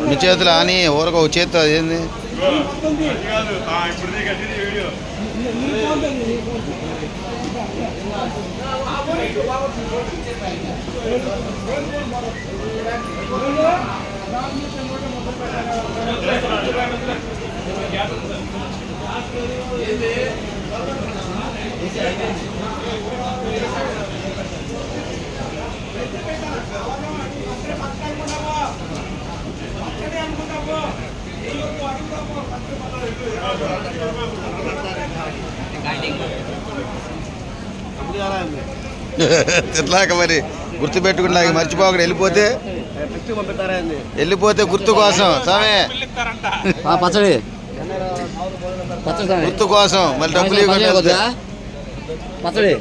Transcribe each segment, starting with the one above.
రెండు చేతులు అని ఊరక ఒక చేతితో అదేంది తిట్లాక మరి గుర్తుపెట్టుకున్నా మర్చిపోకుండా వెళ్ళిపోతే గుర్తు కోసం సామే పచ్చడి గుర్తు కోసం మళ్ళీ డబ్బులు పచ్చడి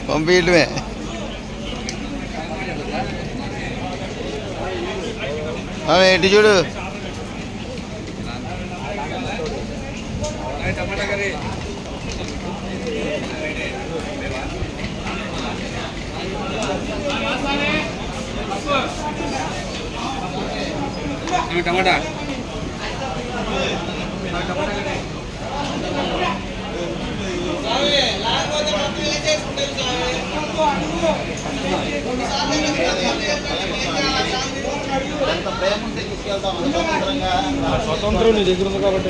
పంపించడమే ఆమె ఏంటి చూడు టమాటా స్వతంత్రం నీ దగ్గర ఉంది కాబట్టి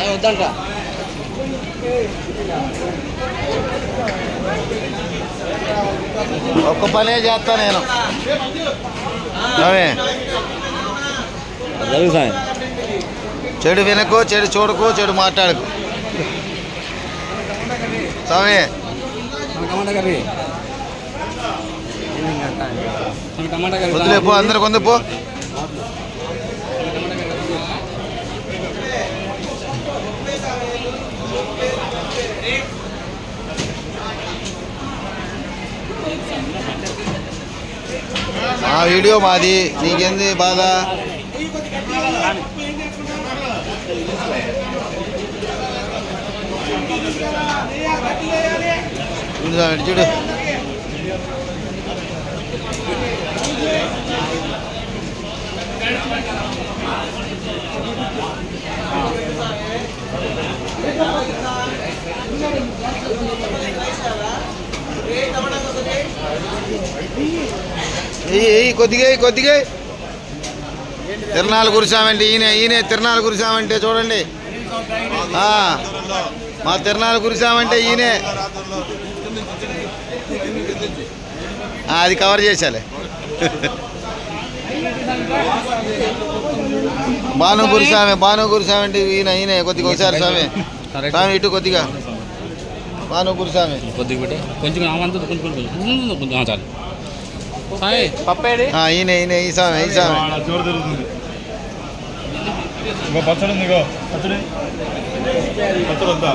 వద్దంట ఒక్క పనే చేస్తా నేను చెడు వినకు చెడు చూడకు చెడు మాట్లాడకు స్వామి వదిలే పో అందరు కొంద పో ఆ వీడియో మాది నీకేంది బాధ చూడు కొద్దిగా తిరణాలు కురిసామంటే ఈయన తిరణాలు కురిసామంటే చూడండి మా తిరణాలు కురిసామంటే ఈయనే అది కవర్ చేసాలే భాను కురిసామంటే ఈయన కొద్దిగా ఒకసారి స్వామి ఇటు కొద్దిగా భాను కురిసామి కొద్దిగా కొంచెం చాలు ఈయన ఈ స్వామి పచ్చడి ఉంది పచ్చడి వద్దా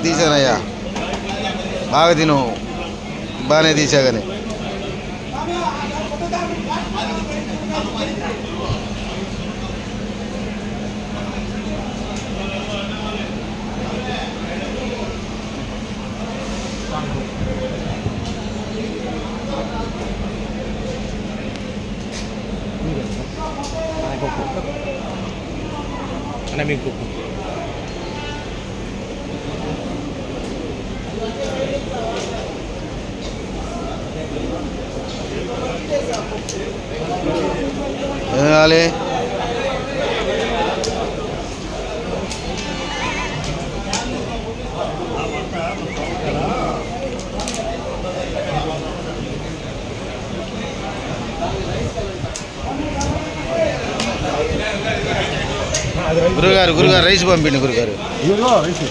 తీసానయ్యా బాగా తిను బాగానే తీసా కానీ అన్న మీకు ఏం కావాలి అది రైస్ గురుగారు రైస్ పంపిండి గురుగారు. ఇదిగో రైస్